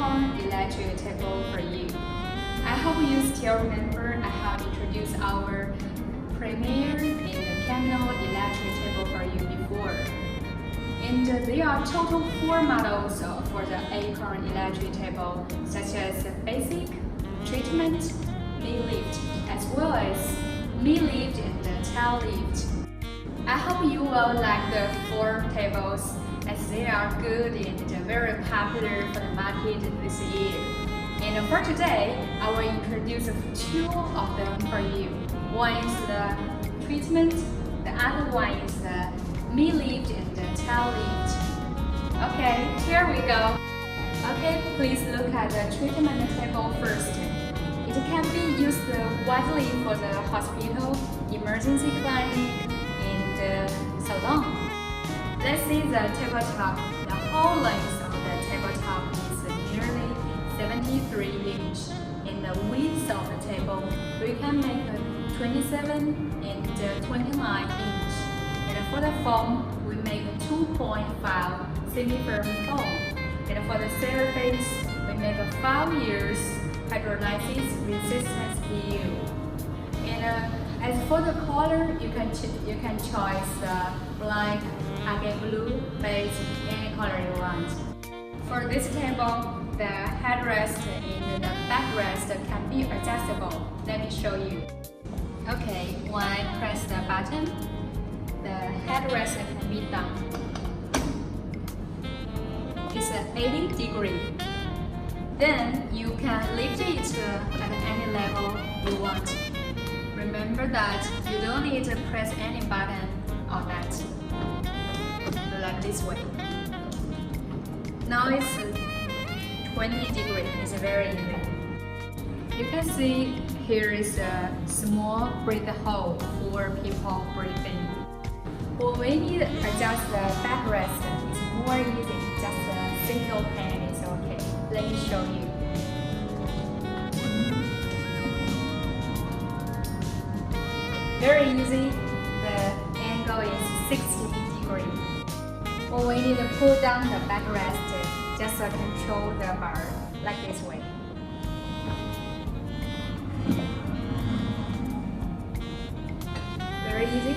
Acorn electric table for you. I hope you still remember I have introduced our premier in the Camino electric table for you before. And there are total 4 models for the Acorn electric table, such as Basic, Treatment, Mid-Lift, as well as Mid-Lift and the Tail Lift. I hope you will like the 4 tables as they are good and very popular for the market this year. And for today, I will introduce 2 of them for you. One is the treatment, the other one is the mid-lift and the tail lift. Okay, here we go. Okay, please look at the treatment table first. It can be used widely for the hospital, emergency clinic, and salon. Let's see the tabletop. The whole length of the tabletop is nearly 73 inches. In the width of the table, we can make 27 and 29 inches. And for the foam, we make 2.5 semi-firm foam. And for the surface, we make a 5 years hydrolysis resistance PU. And as for the color, you can choose black, agate blue, beige, any color you want. For this table, the headrest and the backrest can be adjustable. Let me show you. Okay, when I press the button, the headrest can be down. It's 80 degrees. Then you can lift it at any level you want. Remember that you don't need to press any button on that. Like this way. Now it's 20 degrees. It's very easy. You can see here is a small breathe hole for people breathing. When we need to adjust the backrest, it's more easy. Just a single hand is okay. Let me show you. Very easy. The angle is 60 degrees. When we need to pull down the backrest, just control the bar like this way. Very easy.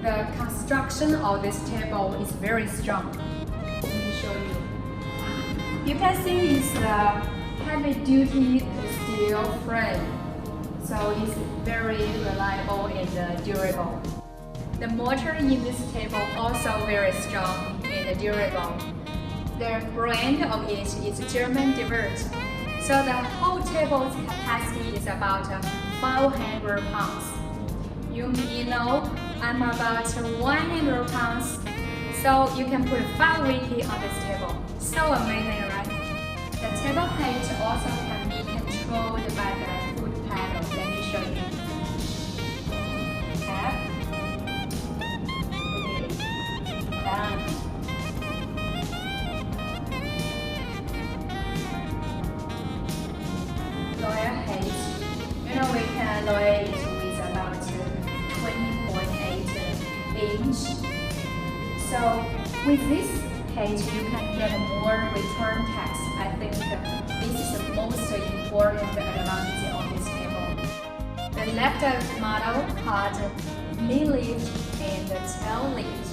The construction of this table is very strong. Let me show you. You can see it's a heavy-duty steel frame, so it's very reliable and durable. The motor in this table also very strong and durable. The brand of it is German Divert. So the whole table's capacity is about 500 pounds. You know I'm about 100 pounds, so you can put 5 wiki on this table. So amazing, right? The table height also can be controlled by the foot pedal. Let me show you. Tap. Down. Lower height. You know we can lower it with about 20.8 inch. So with this height, you can get more return tax. I think this is the most important advantage of this table. The left model called mid-lift and the tail lift.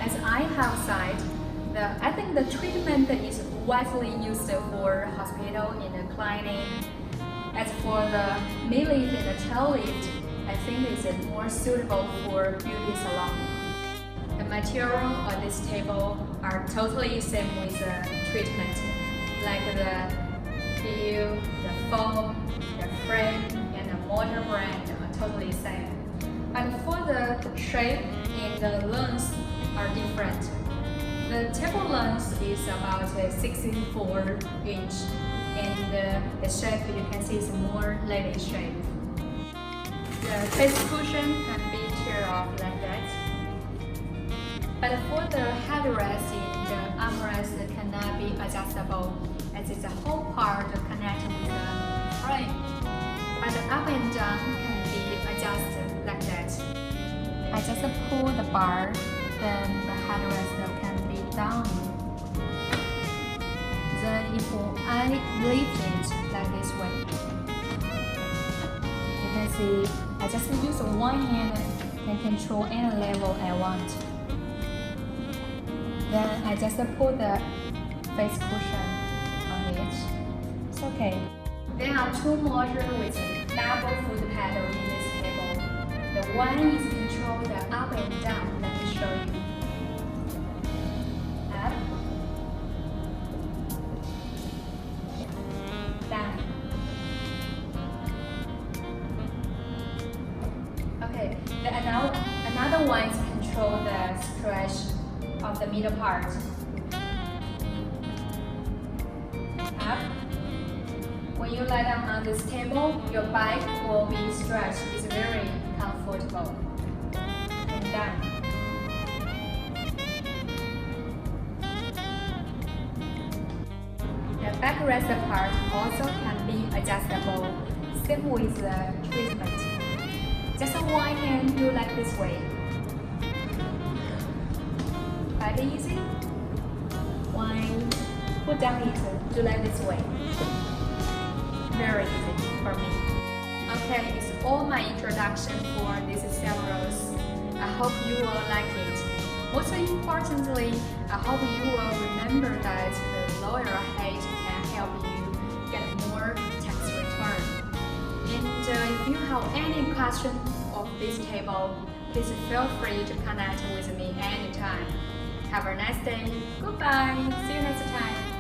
As I have said, I think the treatment is widely used for hospital and the clinic. As for the mid-lift and the tail lift, I think it's more suitable for beauty salon. The material on this table are totally same with the treatment, like the PU, the foam, the frame, and the motor brand are totally same. But for the shape and the length are different. The table length is about 64 inch, and the shape you can see is more lady shape. The face cushion can be tear off like that. But for the headrest and the armrest cannot be adjustable, as it's a whole part connected with the frame. But the up and down can be adjusted like that. I just pull the bar, then the headrest can be down. Then if I lift it like this way. You can see I just use one hand and control any level I want. Then I just put the face cushion on it. It's okay. There are two motors with a double foot pedal in this table. The one is control the up and down. Let me show you. Up, down. Okay. Another one is control the stretch of the middle part. Up. When you lie down on this table, your back will be stretched. It's very comfortable. And down. The backrest part also can be adjustable. Same with the treatment. Just one hand, do like this way. Quite easy. One, put down it, do like this way. Very easy for me. Okay, it's all my introduction for these several. I hope you will like it. Most importantly, I hope you will remember that the lower height can help you get more tax return. And if you have any question of this table, please feel free to connect with me anytime. Have a nice day. Goodbye. See you next time.